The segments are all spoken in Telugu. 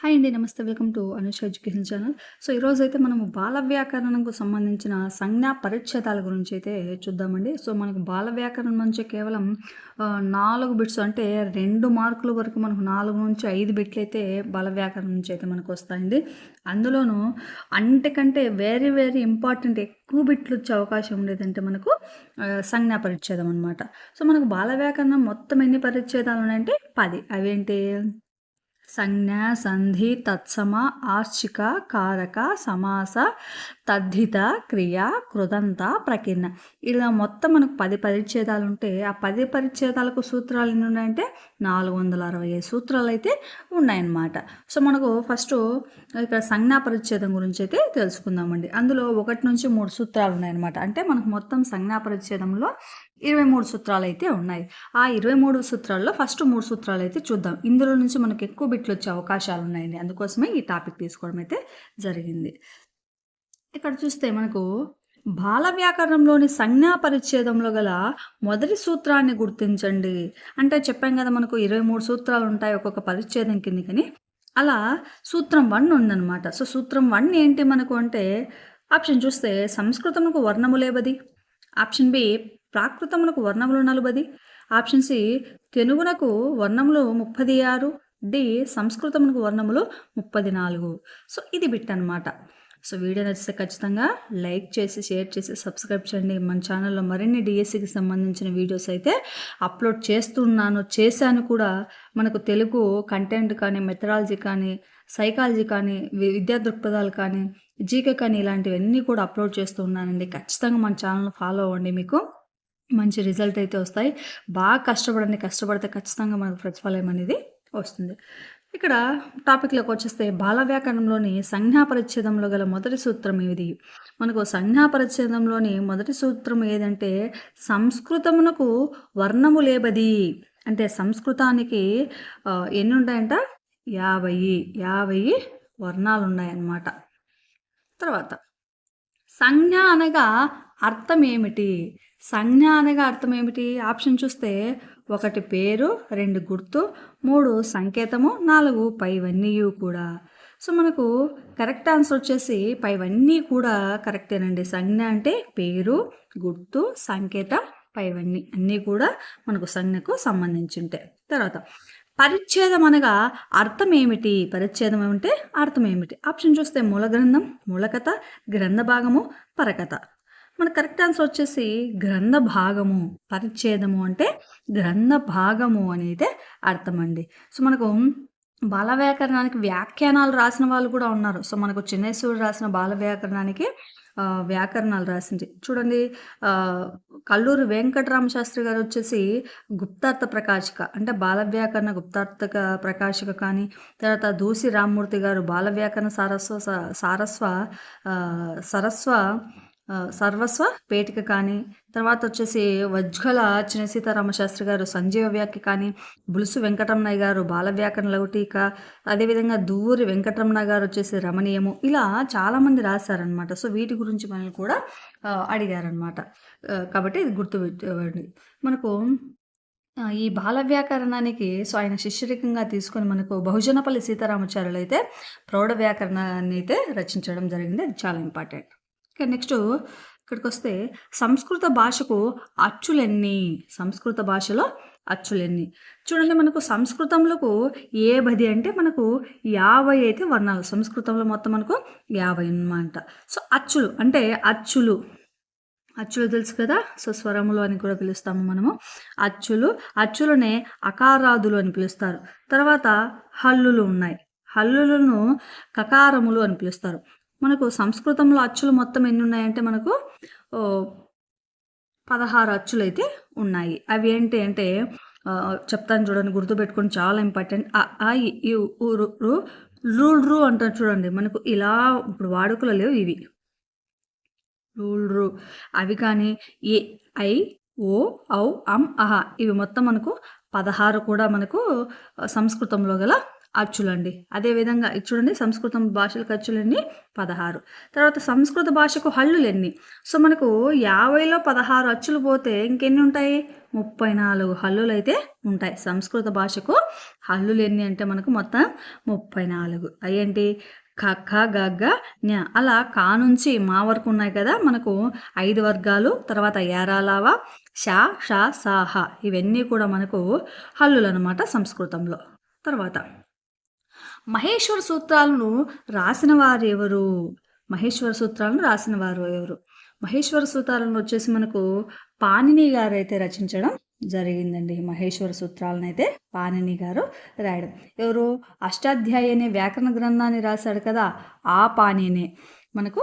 హాయ్ అండి. నమస్తే. Welcome to Anusha education channel. So, ఈరోజైతే మనము బాల వ్యాకరణంకు సంబంధించిన సంజ్ఞా పరిచ్ఛేదాల గురించైతే చూద్దామండి. సో, మనకు బాల వ్యాకరణం నుంచి కేవలం 4 బిట్స్ అంటే 2 మార్కుల వరకు మనకు 4-5 బిట్లయితే బాల వ్యాకరణం నుంచి అయితే మనకొస్తాయండి. అందులోనూ అన్నిటికంటే వెరీ, వెరీ ఇంపార్టెంట్ ఎక్కువ బిట్లొచ్చే అవకాశం ఉండేదంటే మనకు సంజ్ఞా పరిచ్ఛేదం అనమాట. సో, మనకు బాల వ్యాకరణం మొత్తం ఎన్ని పరిచ్ఛేదాలున్నాయంటే 10. అవేంటి? సంజ్ఞ, సంధి, తత్సమ, ఆర్చిక, కారక, సమాస, తద్ధిత, క్రియ, కృదంత, ప్రకీర్ణ. ఇలా మొత్తం మనకు 10 పరిచ్ఛేదాలుంటే, ఆ 10 పరిచ్ఛేదాలకు సూత్రాలు ఎన్ని ఉన్నాయంటే 465 సూత్రాలైతే ఉన్నాయన్నమాట. సో, మనకు ఫస్టు ఇక్కడ సంజ్ఞా పరిచ్ఛేదం గురించైతే తెలుసుకుందామండి. అందులో 1-3 సూత్రాలున్నాయన్నమాట. అంటే మనకు మొత్తం సంజ్ఞా పరిచ్ఛేదంలో 23 సూత్రాలైతే ఉన్నాయి. ఆ 23 సూత్రాల్లో ఫస్ట్ 3 సూత్రాలైతే చూద్దాం. ఇందులో నుంచి మనకు ఎక్కువ బిట్లొచ్చే అవకాశాలున్నాయండి. అందుకోసమే ఈ టాపిక్ తీసుకోవడం అయితే జరిగింది. ఇక్కడ చూస్తే మనకు బాల వ్యాకరణంలోని సంజ్ఞా పరిచ్ఛేదంలో గల మొదటి సూత్రాన్ని గుర్తించండి. అంటే చెప్పాం కదా, మనకు 23 సూత్రాలుంటాయి ఒక్కొక్క పరిచ్ఛేదం కిందకని. అలా సూత్రం 1 ఉందన్నమాట. సో, సూత్రం 1 ఏంటి మనకు అంటే, ఆప్షన్ చూస్తే సంస్కృతమునకు వర్ణములేబది. ఆప్షన్ బి ప్రాకృతమునకు వర్ణములు 40. ఆప్షన్ సి తెనుగునకు వర్ణములు 36. డి సంస్కృతమునకు వర్ణములు 34. సో, ఇది బిట్ అనమాట. సో, వీడియో నచ్చితే ఖచ్చితంగా లైక్ చేసి, షేర్ చేసి, సబ్స్క్రైబ్ చేయండి. మన ఛానల్లో మరిన్ని డిఎస్సికి సంబంధించిన వీడియోస్ అయితే అప్లోడ్ చేశాను కూడా. మనకు తెలుగు కంటెంట్ కానీ, మెథడాలజీ కానీ, సైకాలజీ కానీ, విద్యా దృక్పథాలు కానీ, జీకే కానీ ఇలాంటివన్నీ కూడా అప్లోడ్ చేస్తూ ఉన్నానండి. ఖచ్చితంగా మన ఛానల్ని ఫాలో అవ్వండి. మీకు మంచి రిజల్ట్ అయితే వస్తాయి. బాగా కష్టపడండి. కష్టపడితే ఖచ్చితంగా మనకు ప్రతిఫలం అనేది వస్తుంది. ఇక్కడ టాపిక్‌లోకి వచ్చేస్తే బాల వ్యాకరణంలోని సంజ్ఞా పరిచ్ఛేదంలో గల మొదటి సూత్రం ఇది. మనకు సంజ్ఞా పరిచ్ఛేదంలోని మొదటి సూత్రం ఏదంటే, సంస్కృతమునకు వర్ణములేబది. అంటే సంస్కృతానికి ఎన్నుంటాయంట? 50 వర్ణాలున్నాయన్నమాట. తర్వాత సంజ్ఞ అనగా అర్థమేమిటి? సంజ్ఞ అనగా అర్థమేమిటి? ఆప్షన్ చూస్తే 1 పేరు, 2 గుర్తు, 3 సంకేతము, 4 పైవన్నీయు కూడా. సో, మనకు కరెక్ట్ ఆన్సర్ వచ్చేసి పైవన్నీ కూడా కరెక్టేనండి. సంజ్ఞ అంటే పేరు, గుర్తు, సంకేతం, పైవన్నీ అన్నీ కూడా మనకు సంజ్ఞకు సంబంధించుంటాయి. తర్వాత పరిచ్ఛేదం అనగా అర్థం ఏమిటి? పరిచ్ఛేదం అంటే అర్థం ఏమిటి? ఆప్షన్ చూస్తే మూల గ్రంథం, మూలకథ, గ్రంథ భాగము, పరకథ. మన కరెక్ట్ ఆన్సర్ వచ్చేసి గ్రంథ భాగము. పరిచ్ఛేదము అంటే గ్రంథ భాగము అనేది అర్థం అండి. సో, మనకు బాల వ్యాకరణానికి వ్యాఖ్యానాలు రాసిన వాళ్ళు కూడా ఉన్నారు. సో, మనకు చిన్నేశ్వరుడు రాసిన బాల వ్యాకరణానికి వ్యాకరణాలు రాసింది చూడండి. కల్లూరి వెంకటరామ శాస్త్రి గారు వచ్చేసి గుప్తార్థ ప్రకాశిక అంటే బాల వ్యాకరణ గుప్తార్థ ప్రకాశిక కానీ, తర్వాత దూసి రామ్మూర్తి గారు బాల వ్యాకరణ సర్వస్వ పేటిక కానీ, తర్వాత వచ్చేసి వజ్ఘల చిన్న సీతారామ శాస్త్రి గారు సంజీవ వ్యాఖ్య కానీ, బులుసు వెంకటరమణయ్య గారు బాల వ్యాకరణ లఘుటీక, అదేవిధంగా దువ్వూరి వెంకటరమణ గారు వచ్చేసి రమణీయము, ఇలా చాలామంది రాశారనమాట. సో, వీటి గురించి మనల్ని కూడా అడిగారనమాట. కాబట్టి ఇది గుర్తుపెట్టుకోండి. మనకు ఈ బాల వ్యాకరణానికి సో, ఆయన శిష్యరికంగా తీసుకొని మనకు బహుజనపల్లి సీతారామాచార్యులు అయితే ప్రౌఢ వ్యాకరణాన్ని అయితే రచించడం జరిగింది. అది చాలా ఇంపార్టెంట్. ఇక నెక్స్ట్ ఇక్కడికొస్తే సంస్కృత భాషకు అచ్చులెన్ని? సంస్కృత భాషలో అచ్చులెన్ని? చూడండి, మనకు సంస్కృతంలోకు ఏబది అంటే మనకు 50 అయితే వర్ణాలు. సంస్కృతంలో మొత్తం మనకు 50 అన్నమాట. సో, అచ్చులు అంటే అచ్చులు తెలుసు కదా. సో, స్వరములు అని కూడా పిలుస్తాము మనము. అచ్చులనే అకారాదులు అని పిలుస్తారు. తర్వాత హల్లులు ఉన్నాయి. హల్లులను కకారములు అని పిలుస్తారు. మనకు సంస్కృతంలో అచ్చులు మొత్తం ఎన్ని ఉన్నాయంటే మనకు 16 అచ్చులైతే ఉన్నాయి. అవి ఏంటి అంటే చెప్తాను చూడండి, గుర్తుపెట్టుకొని, చాలా ఇంపార్టెంట్. అ, ఆ, ఇ, ఈ, ఉ, రు, రు అంటారు చూడండి. మనకు ఇలా ఇప్పుడు వాడుకలో లేవు ఇవి. రు అవి కానీ ఏ, ఐ, ఓ, ఔ, అం, అహ ఇవి మొత్తం మనకు 16 కూడా మనకు సంస్కృతంలో గల అచ్చులండి. అదేవిధంగా ఇది చూడండి సంస్కృతం భాషలకు అచ్చులెన్ని 16. తర్వాత సంస్కృత భాషకు హల్లులెన్ని? సో, మనకు 50లో 16 అచ్చులు పోతే ఇంకెన్ని ఉంటాయి? 34 హల్లులైతే ఉంటాయి. సంస్కృత భాషకు హల్లులెన్ని అంటే మనకు మొత్తం 34. అయ్యేంటి? క, ఖ, గ, ఘ, ఞ. అలా కా నుంచి మా వరకు ఉన్నాయి కదా! మనకు 5 వర్గాలు. తర్వాత యార, లావ, ష, ష, స, హ ఇవన్నీ కూడా మనకు హల్లులనమాట సంస్కృతంలో. తర్వాత మహేశ్వర సూత్రాలను రాసిన వారెవరు? మహేశ్వర సూత్రాలను రాసిన వారు ఎవరు? మహేశ్వర సూత్రాలను వచ్చేసి మనకు పాణిని గారైతే రచించడం జరిగిందండి. మహేశ్వర సూత్రాలనైతే పాణిని గారు రాయడం. ఎవరు? అష్టాధ్యాయి అనే వ్యాకరణ గ్రంథాన్ని రాశాడు కదా! ఆ పాణినే మనకు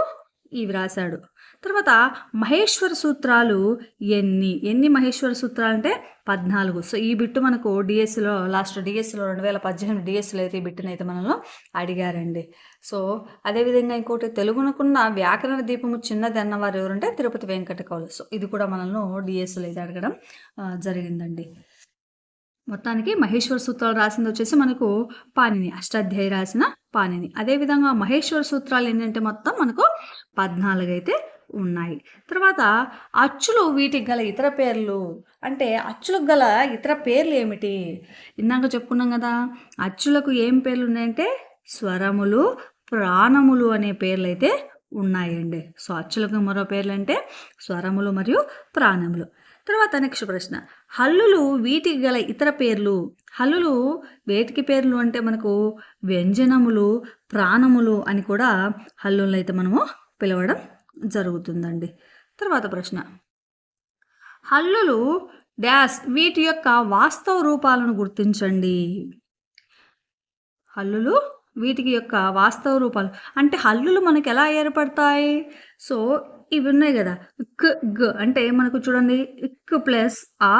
ఇవి రాశాడు. తర్వాత మహేశ్వర సూత్రాలు ఎన్ని మహేశ్వర సూత్రాలు అంటే 14. సో, ఈ బిట్టు మనకు డిఎస్సిలో లాస్ట్ డిఎస్సిలో 2018 డిఎస్సిలో అయితే ఈ బిట్టునైతే మనలో అడిగారండి. సో, అదేవిధంగా ఇంకోటి తెలుగునకున్న వ్యాకరణ దీపము చిన్నది అన్నవారు ఎవరంటే తిరుపతి వెంకట కవులు. సో, ఇది కూడా మనల్ని డిఎస్సిలో అయితే అడగడం జరిగిందండి. మొత్తానికి మహేశ్వర సూత్రాలు రాసింది వచ్చేసి మనకు పాణిని, అష్టాధ్యాయి రాసిన పాణిని. అదేవిధంగా మహేశ్వర సూత్రాలు ఏంటంటే మొత్తం మనకు 14 అయితే ఉన్నాయి. తర్వాత అచ్చులు వీటికి గల ఇతర పేర్లు అంటే అచ్చులకు గల ఇతర పేర్లు ఏమిటి? ఇందాక చెప్పుకున్నాం కదా! అచ్చులకు ఏం పేర్లు ఉన్నాయంటే స్వరములు, ప్రాణములు అనే పేర్లు అయితే ఉన్నాయండి. సో, అచ్చులకు మరో పేర్లు అంటే స్వరములు మరియు ప్రాణములు. తర్వాత నెక్స్ట్ ప్రశ్న, హల్లులు వీటికి గల ఇతర పేర్లు. హల్లులు వేటికి పేర్లు అంటే మనకు వ్యంజనములు, ప్రాణములు అని కూడా హల్లులను అయితే మనము పిలవడం జరుగుతుందండి. తర్వాత ప్రశ్న, హల్లులు డాష్ వీటి యొక్క వాస్తవ రూపాలను గుర్తించండి. హల్లులు వీటికి యొక్క వాస్తవ రూపాలు అంటే హల్లులు మనకు ఎలా ఏర్పడతాయి? సో, ఇవి ఉన్నాయి కదా! క్, గ అంటే మనకు చూడండి ఇక్ ప్లస్ ఆ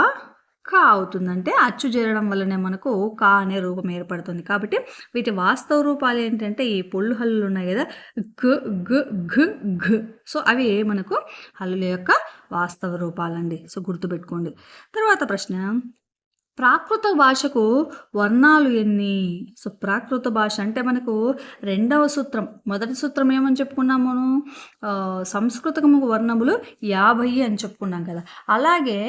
క అవుతుందంటే అచ్చు చేరడం వల్లనే మనకు క అనే రూపం ఏర్పడుతుంది. కాబట్టి వీటి వాస్తవ రూపాలు ఏంటంటే ఈ పొల్లు హల్లులు ఉన్నాయి కదా! క్, గ, ఘ, ఘ. సో, అవి మనకు హల్లుల యొక్క వాస్తవ రూపాలండి. సో, గుర్తుపెట్టుకోండి. తర్వాత ప్రశ్న, ప్రాకృత భాషకు వర్ణాలు ఎన్ని? సో, ప్రాకృత భాష అంటే మనకు రెండవ సూత్రం. మొదటి సూత్రం ఏమని చెప్పుకున్నాము? సంస్కృతముకు వర్ణములు 50 అని చెప్పుకున్నాం కదా! అలాగే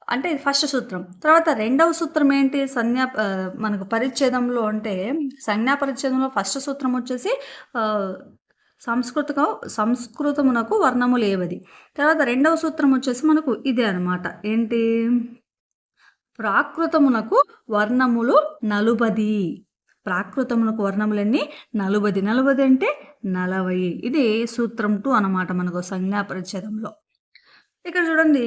అంటే ఫస్ట్ సూత్రం. తర్వాత రెండవ సూత్రం ఏంటి? మనకు పరిచ్ఛేదంలో అంటే సంజ్ఞా పరిచ్ఛేదంలో ఫస్ట్ సూత్రం వచ్చేసి సంస్కృతమునకు వర్ణములు 50. తర్వాత రెండవ సూత్రం వచ్చేసి మనకు ఇదే అనమాట. ఏంటి? ప్రాకృతమునకు వర్ణములు 40. ప్రాకృతమునకు వర్ణములన్నీ 40. 40 అంటే 40. ఇది సూత్రం 2 అనమాట మనకు సంజ్ఞా పరిచ్ఛేదంలో. ఇక్కడ చూడండి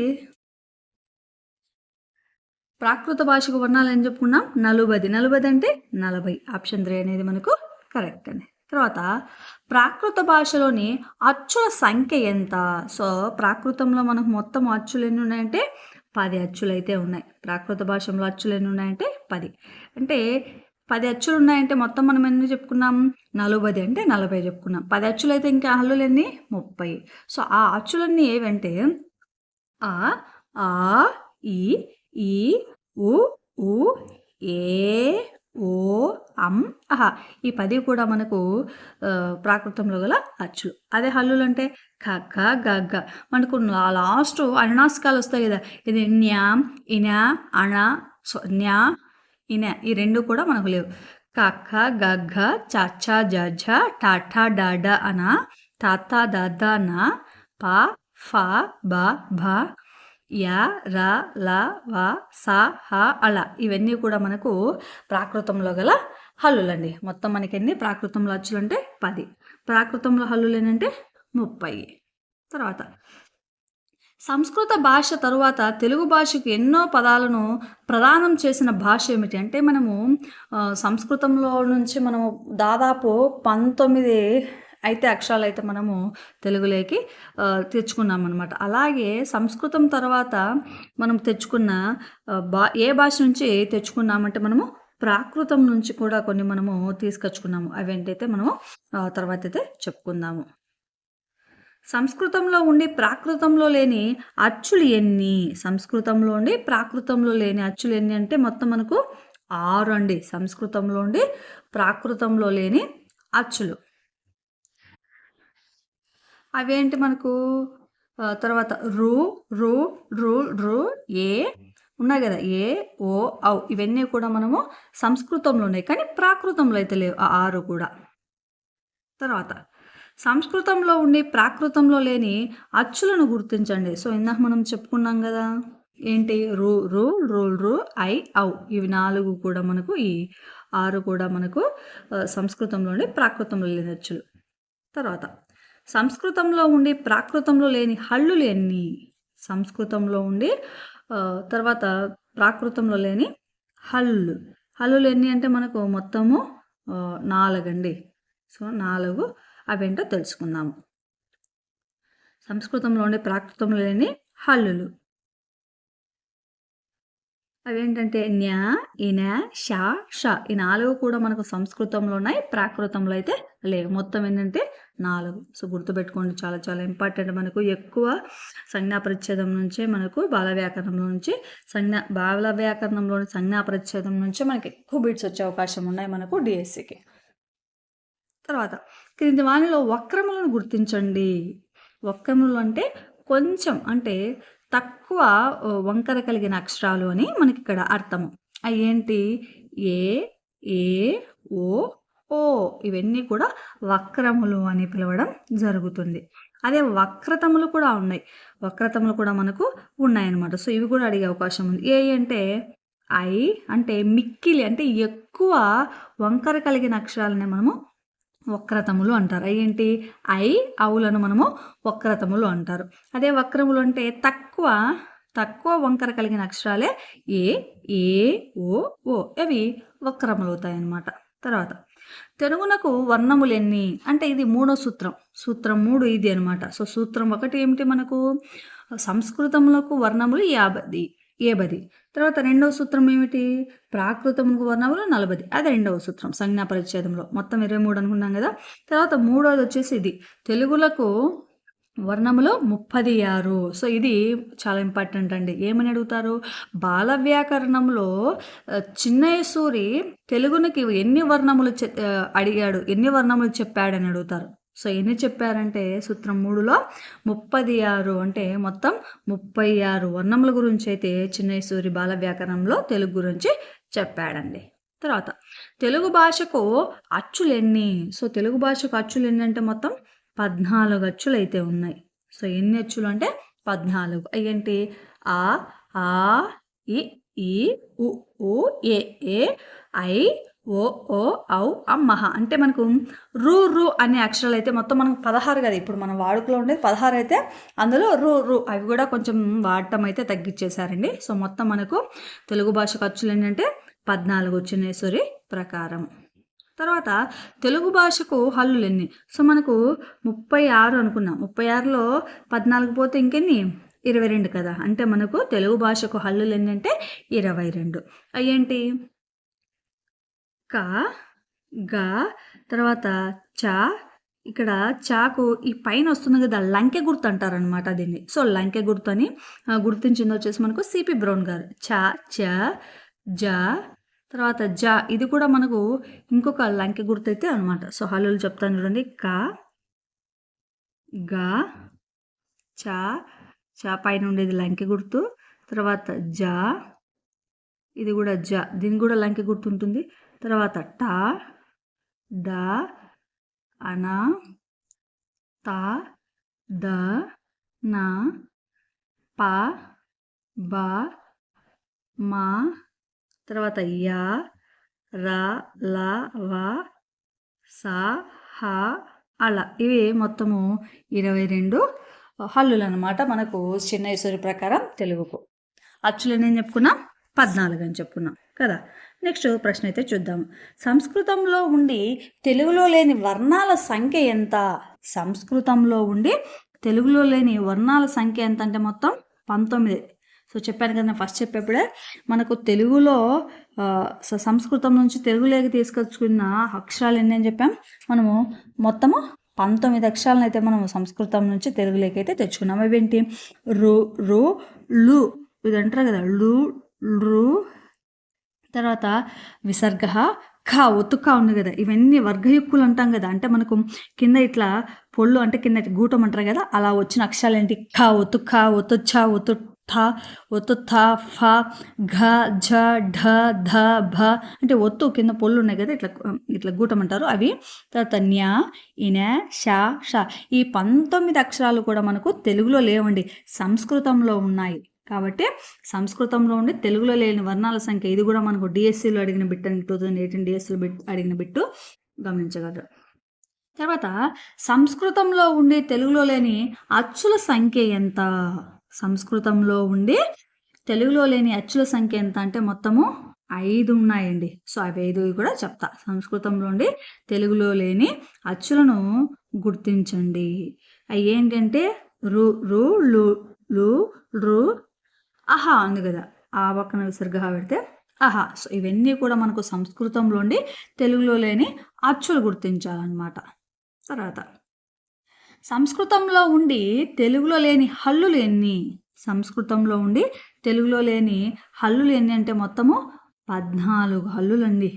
ప్రాకృత భాషకు వర్ణాలు ఏం చెప్పుకున్నాం? 40. 40 అంటే 40. ఆప్షన్ 3 అనేది మనకు కరెక్ట్ అండి. తర్వాత ప్రాకృత భాషలోని అచ్చుల సంఖ్య ఎంత? సో, ప్రాకృతంలో మనకు మొత్తం అచ్చులు ఎన్ని ఉన్నాయంటే 10 అచ్చులు అయితే ఉన్నాయి. ప్రాకృత భాషలో అచ్చులు ఎన్ని ఉన్నాయంటే 10. అంటే 10 అచ్చులు ఉన్నాయంటే మొత్తం మనం ఎన్ని చెప్పుకున్నాం? 40 అంటే 40 చెప్పుకున్నాం. 10 అచ్చులు అయితే ఇంకా హల్లులు ఎన్ని? 30. సో, ఆ అచ్చులన్నీ ఏవంటే ఆ, ఆ, ఈ, ఈ, ఉ, ఊ, ఏ, ఓ, అం, అహ ఈ 10 కూడా మనకు ప్రాకృతంలో గల అచ్చులు. అదే హల్లులు అంటే ఖ, ఖ, గ, ఘ. మనకు లాస్ట్ అనునాసికాలు వస్తాయి కదా! ఇది న్యా, ఇన, అణ, న్యా, ఇన ఈ 2 కూడా మనకు లేవు. క, ఖ, గ, ఘ, చ, ఛ, జ, ఝ, ట, ఠ, డ, డ, అన, త, థ, ద, ధ, న, ప, ఫ, బ, భ, య, ర, ల, వ, స, హ, అళ ఇవన్నీ కూడా మనకు ప్రాకృతంలో గల హల్లులండి. మొత్తం మనకి ఎన్ని ప్రాకృతంలో అచ్చులు అంటే 10. ప్రాకృతంలో హల్లులు ఏంటంటే 30. తర్వాత సంస్కృత భాష తరువాత తెలుగు భాషకు ఎన్నో పదాలను ప్రదానం చేసిన భాష ఏమిటి? అంటే మనము సంస్కృతంలో నుంచి మనము దాదాపు 19 అయితే అక్షరాలు అయితే మనము తెలుగులోకి తెచ్చుకున్నామన్నమాట. అలాగే సంస్కృతం తర్వాత మనం తెచ్చుకున్న ఏ భాష నుంచి తెచ్చుకున్నామంటే మనము ప్రాకృతం నుంచి కూడా కొన్ని మనము తీసుకొచ్చుకున్నాము. అవేంటైతే మనము తర్వాత అయితే చెప్పుకుందాము. సంస్కృతంలో ఉండి ప్రాకృతంలో లేని అచ్చులు ఎన్ని? సంస్కృతంలో ఉండి ప్రాకృతంలో లేని అచ్చులు ఎన్ని అంటే మొత్తం మనకు 6 అండి సంస్కృతంలో ఉండి ప్రాకృతంలో లేని అచ్చులు. అవేంటి మనకు తర్వాత రు, రు, రు, రు, ఏ ఉన్నాయి గదా! ఏ, ఓ, ఔ ఇవన్నీ కూడా మనము సంస్కృతంలో ఉన్నాయి. కానీ ప్రాకృతంలో అయితే లేవు ఆ 6 కూడా. తర్వాత సంస్కృతంలో ఉండి ప్రాకృతంలో లేని అచ్చులను గుర్తించండి. సో, ఇందాక మనం చెప్పుకున్నాం గదా! ఏంటి రు, రు, రు, రు, ఐ, ఔ ఇవి 4 కూడా మనకు ఈ 6 కూడా మనకు సంస్కృతంలోని ప్రాకృతంలో లేని అచ్చులు. తర్వాత సంస్కృతంలో ఉండి ప్రాకృతంలో లేని హల్లులు ఎన్ని? సంస్కృతంలో ఉండి తర్వాత ప్రాకృతంలో లేని హల్లులు. హల్లులు ఎన్ని అంటే మనకు మొత్తము 4 అండి. సో, 4 అవేంటో తెలుసుకుందాము. సంస్కృతంలో ఉండి ప్రాకృతంలో లేని హల్లులు. అవేంటంటే న్యా, ఇన, ష, ష ఈ 4 కూడా మనకు సంస్కృతంలో ఉన్నాయి. ప్రాకృతంలో అయితే లేవు. మొత్తం ఏంటంటే 4. సో, గుర్తుపెట్టుకోండి చాలా చాలా ఇంపార్టెంట్. మనకు ఎక్కువ సంజ్ఞా పరిచ్ఛేదం నుంచే మనకు బాల వ్యాకరణంలో నుంచి బాల వ్యాకరణంలోని సంజ్ఞా పరిచ్ఛేదం నుంచే మనకి ఎక్కువ బిట్స్ వచ్చే అవకాశం ఉన్నాయి మనకు డిఎస్సికి. తర్వాత క్రింది వానిలో వక్రములను గుర్తించండి. వక్రములు అంటే కొంచెం అంటే తక్కువ వంకర కలిగిన అక్షరాలు అని మనకి ఇక్కడ అర్థము. అవి ఏంటి ఏ, ఏ, ఓ, ఓ ఇవన్నీ కూడా వక్రములు అని పిలవడం జరుగుతుంది. అదే వక్రతములు కూడా ఉన్నాయి. వక్రతములు కూడా మనకు ఉన్నాయన్నమాట. సో, ఇవి కూడా అడిగే అవకాశం ఉంది. ఏ అంటే ఐ అంటే మిక్కిలి అంటే ఎక్కువ వంకర కలిగిన అక్షరాలనే మనము వక్రతములు అంటారు. ఏంటి ఐ, ఔలను మనము వక్రతములు అంటారు. అదే వక్రములు అంటే తక్కువ వంకర కలిగిన అక్షరాలే ఏ, ఏ, ఓ, ఓ అవి వక్రములు అవుతాయి అన్నమాట. తర్వాత తెలుగునకు వర్ణములు ఎన్ని అంటే ఇది 3వ సూత్రం. సూత్రం 3 ఇది అనమాట. సో, సూత్రం 1 ఏమిటి మనకు సంస్కృతములకు వర్ణములు 50. తర్వాత 2వ సూత్రం ఏమిటి ప్రాకృతములకు వర్ణములు 40. అదే 2వ సూత్రం సంజ్ఞా పరిచ్ఛేదంలో మొత్తం 23 అనుకున్నాం కదా. తర్వాత 3వది వచ్చేసి ఇది తెలుగులకు వర్ణములు 36. సో, ఇది చాలా ఇంపార్టెంట్ అండి. ఏమని అడుగుతారు బాల వ్యాకరణంలో చిన్నయ్య సూరి తెలుగునికి ఎన్ని వర్ణములు అడిగాడు ఎన్ని వర్ణములు చెప్పాడని అడుగుతారు. సో, ఎన్ని చెప్పారంటే సూత్రం 3లో 36 అంటే మొత్తం 36 వర్ణముల గురించి అయితే చిన్నయ్య సూరి బాల వ్యాకరణంలో తెలుగు గురించి చెప్పాడండి. తర్వాత తెలుగు భాషకు అచ్చులు ఎన్ని? సో, తెలుగు భాషకు అచ్చులు ఎన్ని అంటే మొత్తం 14 అచ్చులు అయితే ఉన్నాయి. సో, ఎన్ని అచ్చులు అంటే 14. ఏంటి ఆ, ఆ, ఇ, ఈ, ఉ, ఊ, ఏ, ఐ, ఓ, ఓ, ఔ, అమ్మహ అంటే మనకు రు, రు అనే అక్షరాలు అయితే మొత్తం మనకు 16 కదా. ఇప్పుడు మనం వాడుకలో ఉండేది 16 అయితే అందులో రు, రు అవి కూడా కొంచెం వాడటం అయితే తగ్గించేశారండి. సో, మొత్తం మనకు తెలుగు భాషకు అచ్చులు ఏంటంటే 14 చిన్నేశ్వరి ప్రకారం. తర్వాత తెలుగు భాషకు హల్లులు ఎన్ని? సో, మనకు 36 అనుకున్నాం. 36లో 14 పోతే ఇంకెన్ని 22 కదా. అంటే మనకు తెలుగు భాషకు హల్లులు ఎన్ని అంటే 22. అయ్యేంటి క, గ తర్వాత చ ఇక్కడ చాకు ఈ పైన వస్తుంది కదా లంకె గుర్తు అంటారనమాట దీన్ని. సో, లంకె గుర్తు అని గుర్తించింది వచ్చేసి మనకు సిపి బ్రౌన్ గారు. చ, చ, జ తర్వాత జ ఇది కూడా మనకు ఇంకొక లంకె గుర్తు అయితే అనమాట. సో, హల్లులు చెప్తాను చూడండి క, గ, చ, చ పైన ఉండేది లంకె గుర్తు. తర్వాత జ ఇది కూడా జ దీనికి కూడా లంకె గుర్తు ఉంటుంది. తర్వాత ట, ద, అన, త, ద, న, ప, బ, మ తర్వాత య, ర, ల, వ, స, హ, అల ఇవి మొత్తము 22 హల్లులు అనమాట మనకు చిన్నయ్య ప్రకారం తెలుగుకు. అచ్చులు నేను చెప్పుకున్నాం 14 అని చెప్పుకున్నాం కదా. నెక్స్ట్ ప్రశ్న అయితే చూద్దాం. సంస్కృతంలో ఉండి తెలుగులో లేని వర్ణాల సంఖ్య ఎంత? సంస్కృతంలో ఉండి తెలుగులో లేని వర్ణాల సంఖ్య ఎంత అంటే మొత్తం 19. సో, చెప్పాను కదా ఫస్ట్ చెప్పేప్పుడే మనకు తెలుగులో సంస్కృతం నుంచి తెలుగులోకి తీసుకొచ్చుకున్న అక్షరాలు ఎన్ని అని చెప్పాం. మనము మొత్తము 19 అక్షరాలను అయితే మనం సంస్కృతం నుంచి తెలుగులోకి అయితే తెచ్చుకున్నాం. అవేంటి రు, రు, లు ఇది అంటారు కదా లు, రు తర్వాత విసర్గ, ఒత్తు ఉంది గదా! ఇవన్నీ వర్గయుక్కులు అంటాం గదా! అంటే మనకు కింద ఇట్లా పొల్లు అంటే కింద గూటం అంటారు గదా! అలా వచ్చిన అక్షరాలేంటి? ఒత్తు ఒత్తు ఒత్తు ఒత్తు ఫ, ఘ, ఝ, ఢ, ధ, భ అంటే ఒత్తు కింద పొల్లున్నాయి గదా! ఇట్లా గూటం అంటారు అవి. తర్వాత న్య, ఇన, ష, ష ఈ 19 అక్షరాలు కూడా మనకు తెలుగులో లేవండి. సంస్కృతంలో ఉన్నాయి. కాబట్టి సంస్కృతంలో ఉండి తెలుగులో లేని వర్ణాల సంఖ్య ఇది కూడా మనకు డిఎస్సిలో అడిగిన బిట్ అండి. 2018 డిఎస్సిలో అడిగిన బిట్టు గమనించగలరు. తర్వాత సంస్కృతంలో ఉండి తెలుగులో లేని అచ్చుల సంఖ్య ఎంత? సంస్కృతంలో ఉండి తెలుగులో లేని అచ్చుల సంఖ్య ఎంత అంటే మొత్తము 5 ఉన్నాయండి. సో అవి 5 కూడా చెప్తా. సంస్కృతంలో ఉండి తెలుగులో లేని అచ్చులను గుర్తించండి. అవి ఏంటంటే రు, రు, లు, లు, రు, అహా ఉంది కదా, ఆ పక్కన విసర్గ పెడితే అహా. సో ఇవన్నీ కూడా మనకు సంస్కృతంలో ఉండి తెలుగులో లేని అచ్చులు గుర్తించాలన్నమాట. తర్వాత సంస్కృతంలో ఉండి తెలుగులో లేని హల్లులు ఎన్ని? సంస్కృతంలో ఉండి తెలుగులో లేని హల్లులు ఎన్ని అంటే మొత్తము 14 హల్లులండి.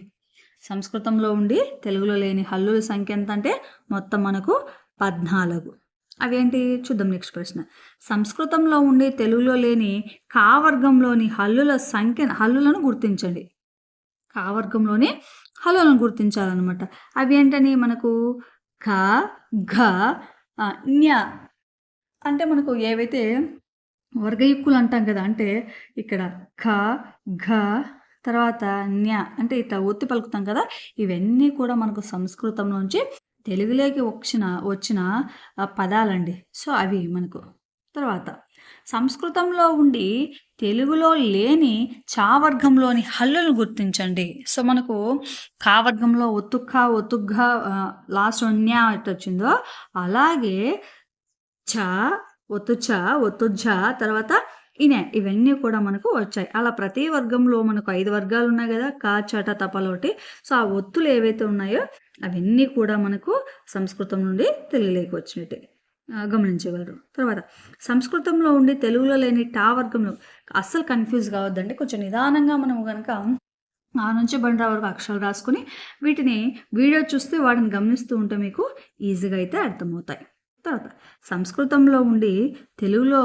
సంస్కృతంలో ఉండి తెలుగులో లేని హల్లుల సంఖ్య ఎంత అంటే మొత్తం మనకు 14. అవేంటి చూద్దాం. నెక్స్ట్ ప్రశ్న. సంస్కృతంలో ఉండి తెలుగులో లేని కావర్గంలోని హల్లులను గుర్తించండి. కావర్గంలోని హల్లులను గుర్తించాలన్నమాట. అవి ఏంటని మనకు ఘ, ఘ, న్య అంటే మనకు ఏవైతే వర్గయుక్కులు అంటాం కదా, అంటే ఇక్కడ ఖ, ఘ తర్వాత న్య అంటే ఇట్లా ఒత్తి పలుకుతాం కదా, ఇవన్నీ కూడా మనకు సంస్కృతం నుంచి తెలుగులోకి వచ్చిన పదాలండి. సో అవి మనకు. తర్వాత సంస్కృతంలో ఉండి తెలుగులో లేని చావర్గంలోని హల్లులను గుర్తించండి. సో మనకు కావర్గంలో ఒత్తుగ్గ లాస్ట్ న్యా ఎట్లా వచ్చిందో అలాగే ఒత్తుజ్జ తర్వాత ఇనే ఇవన్నీ కూడా మనకు వచ్చాయి. అలా ప్రతి వర్గంలో మనకు 5 వర్గాలు ఉన్నాయి కదా, కా, చట, తపలోటి. సో ఆ ఒత్తులు ఏవైతే ఉన్నాయో అవన్నీ కూడా మనకు సంస్కృతం నుండి తెలుగులోకి వచ్చినట్టే గమనించగలరు. తర్వాత సంస్కృతంలో ఉండి తెలుగులో లేని టా వర్గంలో అస్సలు కన్ఫ్యూజ్ కావద్దండి. కొంచెం నిదానంగా మనం కనుక ఆ నుంచి బండ్రా వరకు అక్షరాలు రాసుకుని వీటిని వీడియో చూస్తే వాటిని గమనిస్తూ ఉంటే మీకు ఈజీగా అయితే అర్థమవుతాయి. తర్వాత సంస్కృతంలో ఉండి తెలుగులో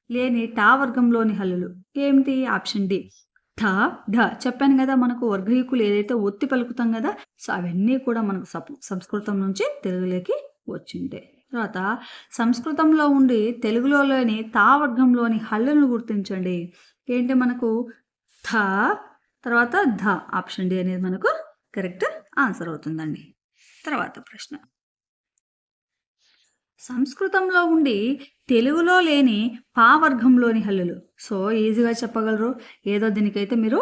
లేని టా వర్గంలోని హల్లులు ఏమిటి? ఆప్షన్ డి ఠ, ఢ. చెప్పాను కదా, మనకు వర్గయుక్కులు ఏదైతే ఒత్తి పలుకుతాం కదా, సో అవన్నీ కూడా మనకు సంస్కృతం నుంచి తెలుగులోకి వచ్చిండే. తర్వాత సంస్కృతంలో ఉండి తెలుగులో లేని తా వర్గంలోని హల్లులను గుర్తించండి. ఏంటి మనకు థ తర్వాత ధ. ఆప్షన్ డి అనేది మనకు కరెక్ట్ ఆన్సర్ అవుతుందండి. తర్వాత ప్రశ్న. సంస్కృతంలో ఉండి తెలుగులో లేని పావర్గంలోని హల్లులు. సో ఈజీగా చెప్పగలరు. ఏదో దీనికైతే మీరు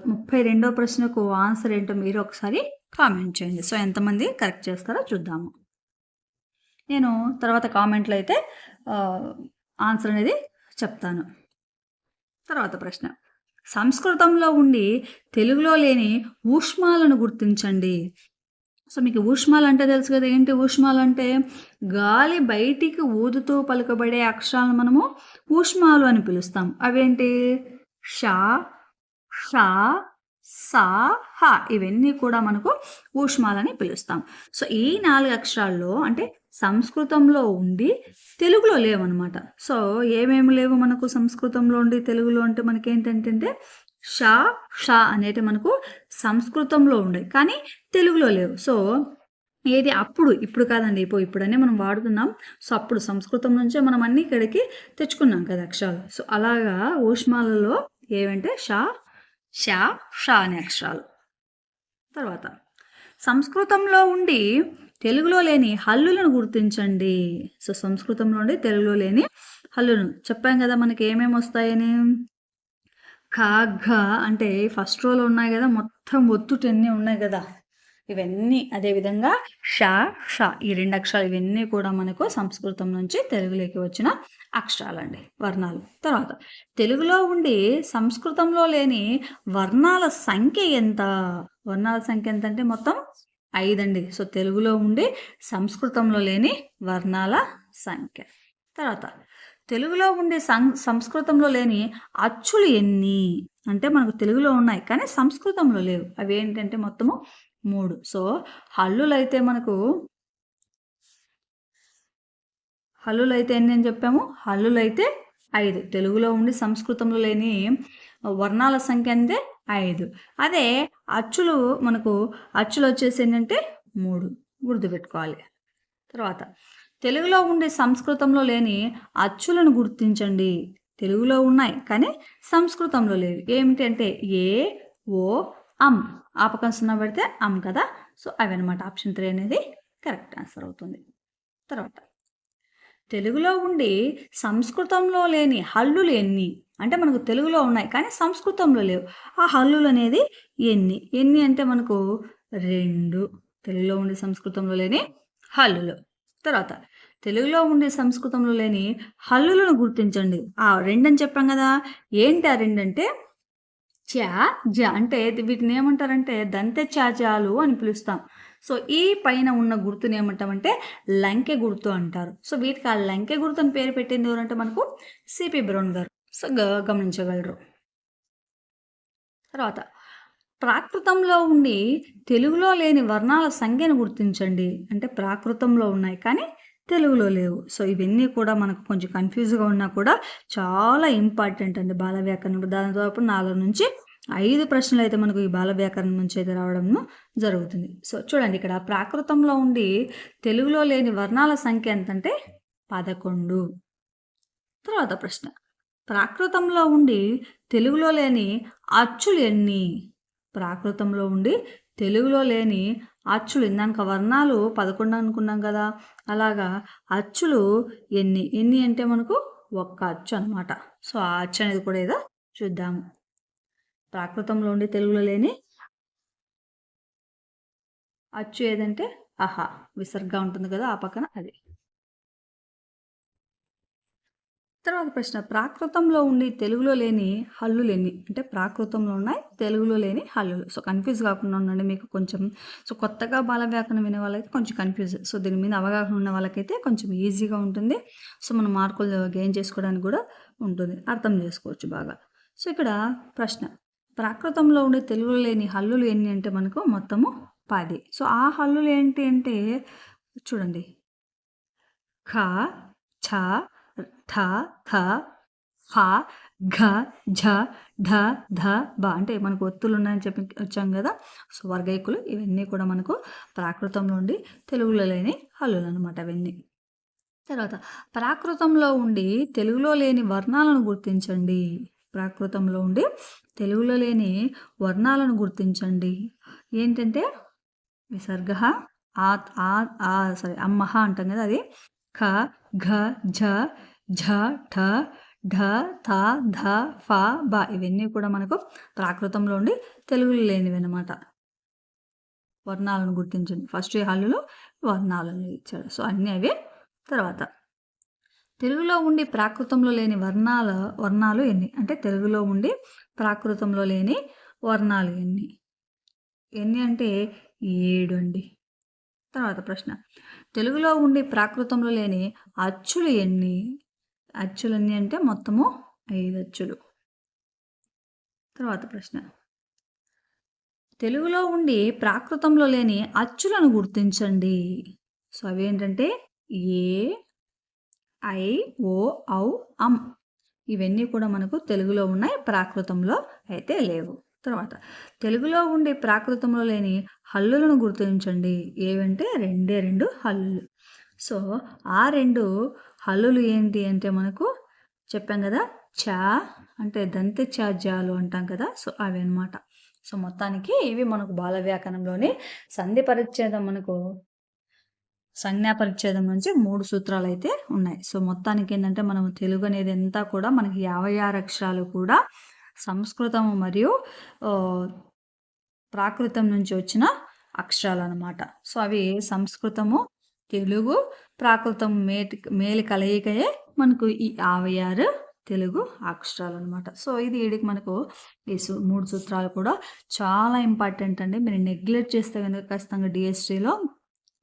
32వ ప్రశ్నకు ఆన్సర్ ఏంటో మీరు ఒకసారి కామెంట్ చేయండి. సో ఎంతమంది కరెక్ట్ చేస్తారో చూద్దాము. నేను తర్వాత కామెంట్లో అయితే ఆన్సర్ అనేది చెప్తాను. తర్వాత ప్రశ్న. సంస్కృతంలో ఉండి తెలుగులో లేని ఊష్మాలను గుర్తించండి. సో మీకు ఊష్మాలు అంటే తెలుసు కదా. ఏంటి ఊష్మాలు అంటే? గాలి బయటికి ఊదుతూ పలుకబడే అక్షరాలను మనము ఊష్మాలు అని పిలుస్తాం. అవేంటి? ష, ష, స, హ. ఇవన్నీ కూడా మనకు ఊష్మాలని పిలుస్తాం. సో ఈ 4 అక్షరాల్లో అంటే సంస్కృతంలో ఉండి తెలుగులో లేవన్నమాట. సో ఏమేమి లేవు మనకు సంస్కృతంలో ఉండి తెలుగులో అంటే మనకి ఏంటంటే ష, ష అనేటి మనకు సంస్కృతంలో ఉండే కానీ తెలుగులో లేవు. సో ఏది అప్పుడు, ఇప్పుడు కాదండి, ఇప్పుడనే మనం వాడుతున్నాం. సో అప్పుడు సంస్కృతం నుంచే మనం అన్ని ఇక్కడికి తెచ్చుకున్నాం కదా అక్షరాలు. సో అలాగా ఊష్మాలలో ఏవంటే ష, ష, ష అనే అక్షరాలు. తర్వాత సంస్కృతంలో ఉండి తెలుగులో లేని హల్లులను గుర్తించండి. సో సంస్కృతంలో ఉండి తెలుగులో లేని హల్లులను చెప్పాం కదా మనకి ఏమేమి వస్తాయని. ఖ, ఘ అంటే ఫస్ట్ రోలో ఉన్నాయి కదా, మొత్తం ఒత్తుటన్నీ ఉన్నాయి కదా, ఇవన్నీ. అదేవిధంగా ష, ష ఈ 2 అక్షరాలు ఇవన్నీ కూడా మనకు సంస్కృతం నుంచి తెలుగులోకి వచ్చిన అక్షరాలండి, వర్ణాలు. తర్వాత తెలుగులో ఉండి సంస్కృతంలో లేని వర్ణాల సంఖ్య ఎంత? వర్ణాల సంఖ్య ఎంత అంటే మొత్తం 5 అండి. సో తెలుగులో ఉండి సంస్కృతంలో లేని వర్ణాల సంఖ్య. తర్వాత తెలుగులో ఉండే సంస్కృతంలో లేని అచ్చులు ఎన్ని? అంటే మనకు తెలుగులో ఉన్నాయి కానీ సంస్కృతంలో లేవు. అవి ఏంటంటే మొత్తము 3. సో హల్లులైతే ఎన్ని అని చెప్పాము? హల్లులైతే 5. తెలుగులో ఉండి సంస్కృతంలో లేని వర్ణాల సంఖ్య అంటే 5. అదే అచ్చులు వచ్చేసి ఏంటంటే 3. గుర్తుపెట్టుకోవాలి. తర్వాత తెలుగులో ఉండి సంస్కృతంలో లేని అచ్చులను గుర్తించండి. తెలుగులో ఉన్నాయి కానీ సంస్కృతంలో లేవు. ఏమిటంటే ఏ, ఓ, అమ్. ఆపకం సున్నా పెడితే అమ్ కదా. సో అవి అనమాట. ఆప్షన్ 3 అనేది కరెక్ట్ ఆన్సర్ అవుతుంది. తర్వాత తెలుగులో ఉండి సంస్కృతంలో లేని హల్లులు ఎన్ని? అంటే మనకు తెలుగులో ఉన్నాయి కానీ సంస్కృతంలో లేవు. ఆ హల్లులు అనేది ఎన్ని అంటే మనకు 2. తెలుగులో ఉండి సంస్కృతంలో లేని హల్లులు. తర్వాత తెలుగులో ఉండి సంస్కృతంలో లేని హల్లులను గుర్తించండి. 2 అని చెప్పాం కదా. ఏంటి ఆ 2 అంటే చ, జ. అంటే వీటిని ఏమంటారంటే దంతె చాజాలు అని పిలుస్తాం. సో ఈ పైన ఉన్న గుర్తుని ఏమంటామంటే లంకె గుర్తు అంటారు. సో వీటికి ఆ లంకె గుర్తు అని పేరు పెట్టింది ఎవరంటే మనకు సిపి బ్రౌన్ గారు. సో గమనించగలరు. తర్వాత ప్రాకృతంలో ఉండి తెలుగులో లేని వర్ణాల సంఖ్యను గుర్తించండి. అంటే ప్రాకృతంలో ఉన్నాయి కానీ తెలుగులో లేవు. సో ఇవన్నీ కూడా మనకు కొంచెం కన్ఫ్యూజ్గా ఉన్నా కూడా చాలా ఇంపార్టెంట్ అండి బాల వ్యాకరణం. దాదాపు 4 నుంచి 5 ప్రశ్నలు అయితే మనకు ఈ బాల వ్యాకరణం నుంచి అయితే రావడం జరుగుతుంది. సో చూడండి, ఇక్కడ ప్రాకృతంలో ఉండి తెలుగులో లేని వర్ణాల సంఖ్య ఎంతంటే 11. తర్వాత ప్రశ్న, ప్రాకృతంలో ఉండి తెలుగులో లేని అచ్చులు ఎన్ని? ప్రాకృతంలో ఉండి తెలుగులో లేని అచ్చులు, ఇందాక వర్ణాలు 11 అనుకున్నాం కదా, అలాగా అచ్చులు ఎన్ని అంటే మనకు 1 అచ్చు అనమాట. సో ఆ అచ్చు అనేది కూడా ఏదో చూద్దాము. ప్రాకృతంలో ఉండి తెలుగులో లేని అచ్చు ఏదంటే అహా, విసర్గ ఉంటుంది కదా ఆ పక్కన, అది. తర్వాత ప్రశ్న, ప్రాకృతంలో ఉండి తెలుగులో లేని హల్లులు ఎన్ని? అంటే ప్రాకృతంలో ఉన్నాయి తెలుగులో లేని హల్లులు. సో కన్ఫ్యూజ్ కాకుండా ఉండండి మీకు కొంచెం. సో కొత్తగా బాల వ్యాకరణం వినే వాళ్ళైతే కొంచెం కన్ఫ్యూజ్. సో దీని మీద అవగాహన ఉన్న వాళ్ళకైతే కొంచెం ఈజీగా ఉంటుంది. సో మనం మార్కులు గెయిన్ చేసుకోవడానికి కూడా ఉంటుంది, అర్థం చేసుకోవచ్చు బాగా. సో ఇక్కడ ప్రశ్న, ప్రాకృతంలో ఉండే తెలుగులో లేని హల్లులు ఎన్ని అంటే మనకు మొత్తము 10. సో ఆ హల్లులు ఏంటి అంటే చూడండి, ఖ, ఛ, ఠ, థ, ఫ, ఘ, ఝ, ఢ, ధ, బ. అంటే మనకు ఒత్తులు ఉన్నాయని చెప్పి వచ్చాం కదా. సో వర్గైకులు ఇవన్నీ కూడా మనకు ప్రాకృతంలో ఉండి తెలుగులో లేని హల్లులు అనమాట అవన్నీ. తర్వాత ప్రాకృతంలో ఉండి తెలుగులో లేని వర్ణాలను గుర్తించండి. ప్రాకృతంలో ఉండి తెలుగులో లేని వర్ణాలను గుర్తించండి. ఏంటంటే విసర్గ, అమ్మహ అంటాం కదా, అది ఖ, ఘ, ఝ, ఝ, ఠ, ఢ, థ, ధ, ఫ, బ. ఇవన్నీ కూడా మనకు ప్రాకృతంలో ఉండి తెలుగులో లేనివి అన్నమాట. వర్ణాలను గుర్తించండి. ఫస్ట్ హల్లులో వర్ణాలను ఇచ్చాడు. సో అన్నీ అవే. తర్వాత తెలుగులో ఉండి ప్రాకృతంలో లేని వర్ణాలు ఎన్ని? అంటే తెలుగులో ఉండి ప్రాకృతంలో లేని వర్ణాలు ఎన్ని అంటే 7 అండి. తర్వాత ప్రశ్న, తెలుగులో ఉండి ప్రాకృతంలో లేని అచ్చులు ఎన్ని? అచ్చులు ఎన్ని అంటే మొత్తము 5 అచ్చులు. తర్వాత ప్రశ్న, తెలుగులో ఉండి ప్రాకృతంలో లేని అచ్చులను గుర్తించండి. సో అవి ఏంటంటే ఏ, ఐ, ఓ, ఔ, అమ్. ఇవన్నీ కూడా మనకు తెలుగులో ఉన్నాయి, ప్రాకృతంలో అయితే లేవు. తర్వాత తెలుగులో ఉండి ప్రాకృతంలో లేని హల్లులను గుర్తించండి. ఏవంటే 2 హల్లులు. సో ఆ 2 హల్లులు ఏంటి అంటే మనకు చెప్పాం కదా, చ అంటే దంతె చాజాలు అంటాం కదా. సో అవి అనమాట. సో మొత్తానికి ఇవి మనకు బాల వ్యాకరణంలోని సంధి పరిచ్ఛేదం, మనకు సంజ్ఞా పరిచ్ఛేదం నుంచి 3 సూత్రాలు అయితే ఉన్నాయి. సో మొత్తానికి ఏంటంటే మనం తెలుగు అనేది అంతా కూడా మనకి 56 అక్షరాలు కూడా సంస్కృతం మరియు ప్రాకృతం నుంచి వచ్చిన అక్షరాలు అనమాట. సో అవి సంస్కృతము, తెలుగు, ప్రాకృతం మేలి కలయికయే మనకు ఈ 56 తెలుగు అక్షరాలు అనమాట. సో ఇది వీడికి మనకు ఈ 3 సూత్రాలు కూడా చాలా ఇంపార్టెంట్ అండి. మీరు నెగ్లెక్ట్ చేస్తే కనుక ఖచ్చితంగా డిఎస్టీలో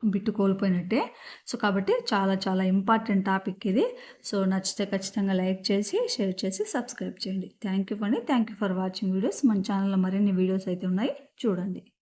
బిట్ కోల్పోయినట్టే. సో, కాబట్టి చాలా చాలా ఇంపార్టెంట్ టాపిక్ ఇది. సో, నచ్చితే ఖచ్చితంగా లైక్ చేసి, షేర్ చేసి, సబ్స్క్రైబ్ చేయండి. Thank you for watching videos. మన ఛానల్‌లో మరిన్ని వీడియోస్ అయితే ఉన్నాయి చూడండి.